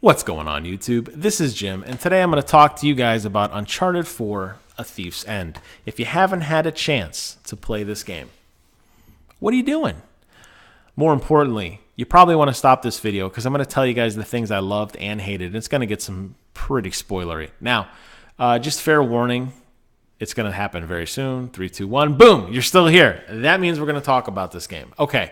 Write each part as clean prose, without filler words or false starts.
What's going on, YouTube? This is Jim, and today I'm going to talk to you guys about Uncharted 4: A Thief's End. If you haven't had a chance to play this game, what are you doing? More importantly, you probably want to stop this video because I'm going to tell you guys the things I loved and hated. It's going to get some pretty spoilery. Now, just fair warning, it's going to happen very soon. 3, 2, 1, boom, you're still here. That means we're going to talk about this game. Okay.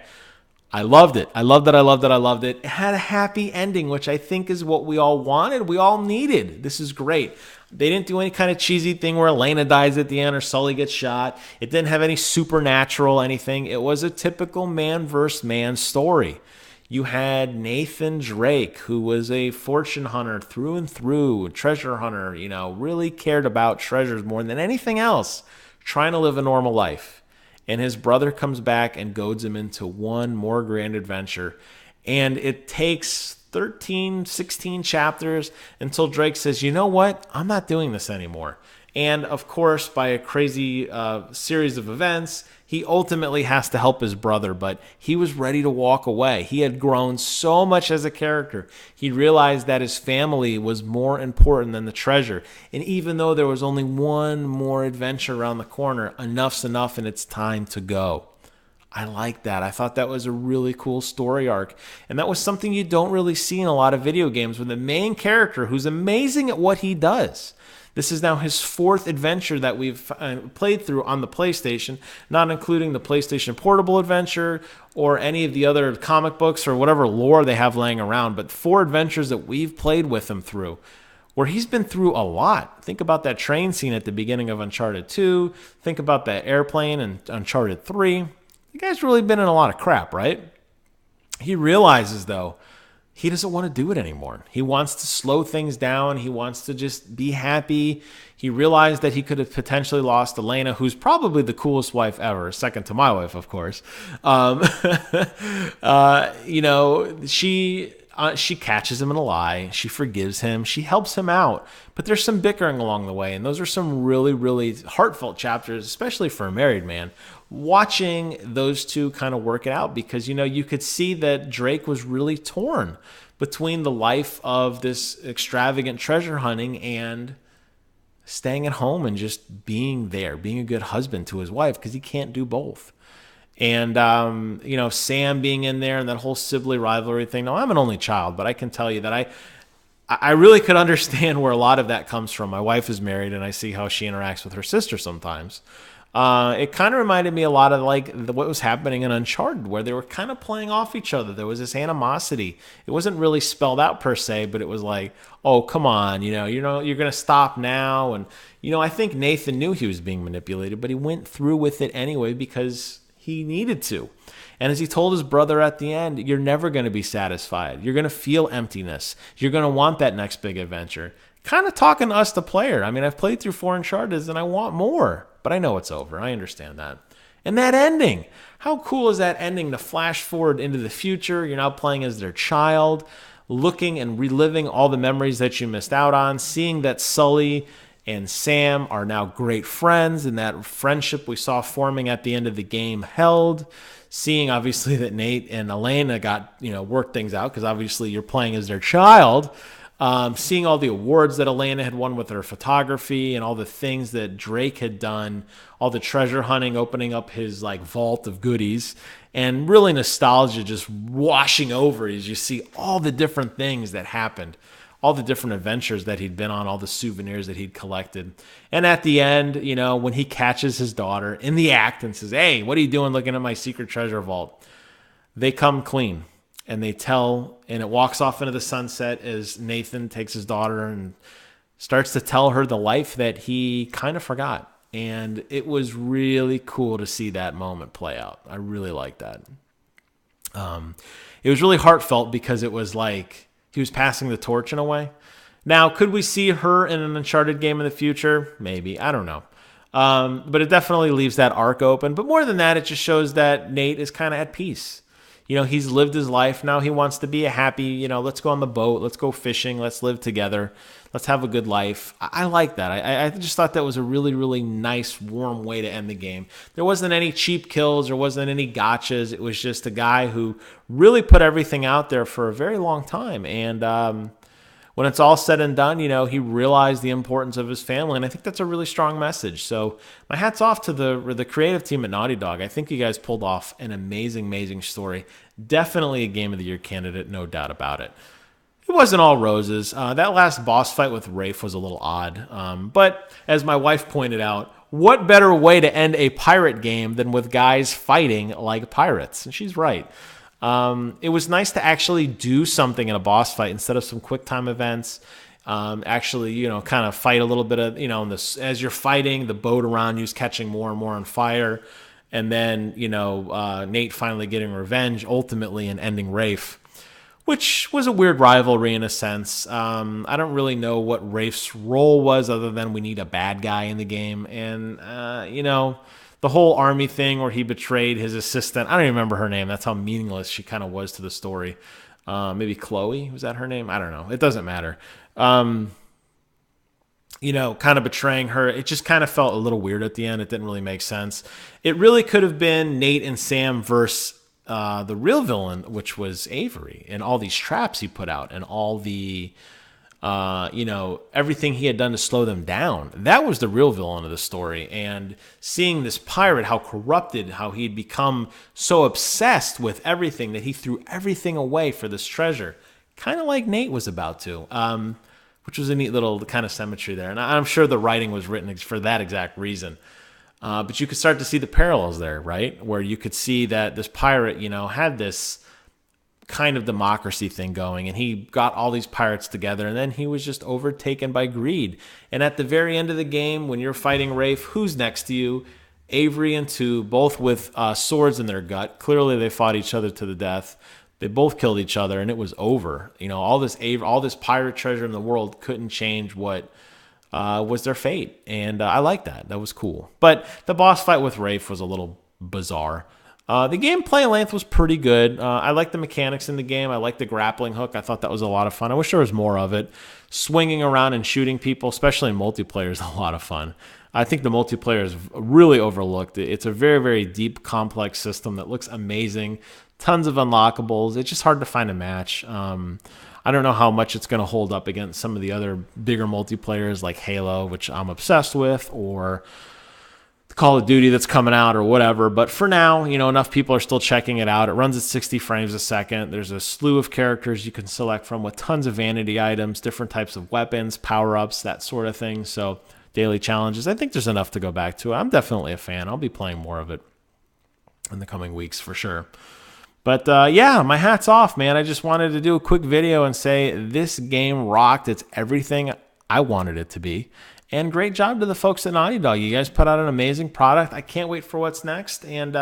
I loved it. I loved it. I loved it. I loved it. It had a happy ending, which I think is what we all wanted. We all needed. This is great. They didn't do any kind of cheesy thing where Elena dies at the end or Sully gets shot. It didn't have any supernatural anything. It was a typical man versus man story. You had Nathan Drake, who was a fortune hunter through and through, a treasure hunter, really cared about treasures more than anything else, trying to live a normal life. And his brother comes back and goads him into one more grand adventure. And it takes 13, 16 chapters until Drake says, you know what? I'm not doing this anymore. And of course, by a crazy series of events, he ultimately has to help his brother, but he was ready to walk away. He had grown so much as a character. He realized that his family was more important than the treasure. And even though there was only one more adventure around the corner, enough's enough and it's time to go. I like that. I thought that was a really cool story arc. And that was something you don't really see in a lot of video games with the main character who's amazing at what he does. This is now his 4th adventure that we've played through on the PlayStation, not including the PlayStation Portable adventure or any of the other comic books or whatever lore they have laying around, but 4 adventures that we've played with him through, where he's been through a lot. Think about that train scene at the beginning of Uncharted 2. Think about that airplane in Uncharted 3. The guy's really been in a lot of crap, right? He realizes, though, he doesn't want to do it anymore. He wants to slow things down. He wants to just be happy. He realized that he could have potentially lost Elena, who's probably the coolest wife ever, second to my wife, of course. She catches him in a lie. She forgives him. She helps him out. But there's some bickering along the way, and those are some really, really heartfelt chapters, especially for a married man, watching those two kind of work it out because, you could see that Drake was really torn between the life of this extravagant treasure hunting and staying at home and just being there, being a good husband to his wife because he can't do both. And, Sam being in there and that whole sibling rivalry thing. Now, I'm an only child, but I can tell you that I really could understand where a lot of that comes from. My wife is married, and I see how she interacts with her sister sometimes. It kind of reminded me a lot of what was happening in Uncharted, where they were kind of playing off each other. There was this animosity. It wasn't really spelled out per se, but it was like, oh, come on, you're going to stop now. And, I think Nathan knew he was being manipulated, but he went through with it anyway because he needed to. And as he told his brother at the end, you're never going to be satisfied. You're going to feel emptiness. You're going to want that next big adventure. Kind of talking to us, the player. I mean, I've played through 4 Uncharted and I want more, but I know it's over. I understand that. And that ending. How cool is that ending to flash forward into the future? You're now playing as their child, looking and reliving all the memories that you missed out on, seeing that Sully and Sam are now great friends, and that friendship we saw forming at the end of the game held. Seeing, obviously, that Nate and Elena got, worked things out, because obviously you're playing as their child. Seeing all the awards that Elena had won with her photography and all the things that Drake had done, all the treasure hunting, opening up his vault of goodies, and really nostalgia just washing over as you see all the different things that happened. All the different adventures that he'd been on, all the souvenirs that he'd collected. And at the end, when he catches his daughter in the act and says, hey, what are you doing looking at my secret treasure vault? They come clean and they tell, and it walks off into the sunset as Nathan takes his daughter and starts to tell her the life that he kind of forgot. And it was really cool to see that moment play out. I really liked that. It was really heartfelt because it was like, he was passing the torch in a way. Now, could we see her in an Uncharted game in the future? Maybe. I don't know. But it definitely leaves that arc open. But more than that, it just shows that Nate is kind of at peace. He's lived his life. Now he wants to be a happy, let's go on the boat. Let's go fishing. Let's live together. Let's have a good life. I like that. I just thought that was a really, really nice, warm way to end the game. There wasn't any cheap kills. There wasn't any gotchas. It was just a guy who really put everything out there for a very long time. And when it's all said and done, he realized the importance of his family, and I think that's a really strong message. So my hat's off to the creative team at Naughty Dog. I think you guys pulled off an amazing, amazing story. Definitely a Game of the Year candidate, no doubt about it. It wasn't all roses. That last boss fight with Rafe was a little odd. But as my wife pointed out, what better way to end a pirate game than with guys fighting like pirates? And she's right. It was nice to actually do something in a boss fight instead of some quick time events. Actually, kind of fight a little bit of, as you're fighting, the boat around you is catching more and more on fire. And then, Nate finally getting revenge ultimately and ending Rafe, which was a weird rivalry in a sense. I don't really know what Rafe's role was other than we need a bad guy in the game. And, the whole army thing where he betrayed his assistant. I don't even remember her name. That's how meaningless she kind of was to the story. Maybe Chloe, was that her name? I don't know. It doesn't matter. Kind of betraying her. It just kind of felt a little weird at the end. It didn't really make sense. It really could have been Nate and Sam versus the real villain, which was Avery, and all these traps he put out and all the, everything he had done to slow them down. That was the real villain of the story. And seeing this pirate, how corrupted, how he'd become so obsessed with everything that he threw everything away for this treasure, kind of like Nate was about to, which was a neat little kind of symmetry there. And I'm sure the writing was written for that exact reason. But you could start to see the parallels there, right? Where you could see that this pirate, had this kind of democracy thing going, and he got all these pirates together, and then he was just overtaken by greed. And at the very end of the game, when you're fighting Rafe, who's next to you? Avery and Two, both with swords in their gut. Clearly, they fought each other to the death. They both killed each other, and it was over. All this pirate treasure in the world couldn't change what was their fate. And I like that. That was cool. But the boss fight with Rafe was a little bizarre. The gameplay length was pretty good. I like the mechanics in the game. I like the grappling hook. I thought that was a lot of fun. I wish there was more of it. Swinging around and shooting people, especially in multiplayer, is a lot of fun. I think the multiplayer is really overlooked. It's a very, very deep, complex system that looks amazing. Tons of unlockables. It's just hard to find a match. I don't know how much it's going to hold up against some of the other bigger multiplayers like Halo, which I'm obsessed with, or Call of Duty that's coming out or whatever. But for now, enough people are still checking it out. It runs at 60 frames a second. There's a slew of characters you can select from with tons of vanity items, different types of weapons, power-ups, that sort of thing. So daily challenges. I think there's enough to go back to. I'm definitely a fan. I'll be playing more of it in the coming weeks for sure. But yeah, my hat's off, man. I just wanted to do a quick video and say this game rocked. It's everything I wanted it to be. And great job to the folks at Naughty Dog. You guys put out an amazing product. I can't wait for what's next. And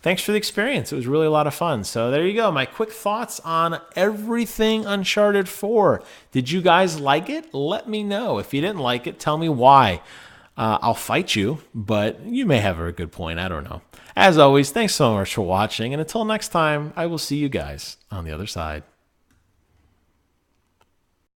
thanks for the experience. It was really a lot of fun. So there you go. My quick thoughts on everything Uncharted 4. Did you guys like it? Let me know. If you didn't like it, tell me why. I'll fight you, but you may have a good point. I don't know. As always, thanks so much for watching. And until next time, I will see you guys on the other side.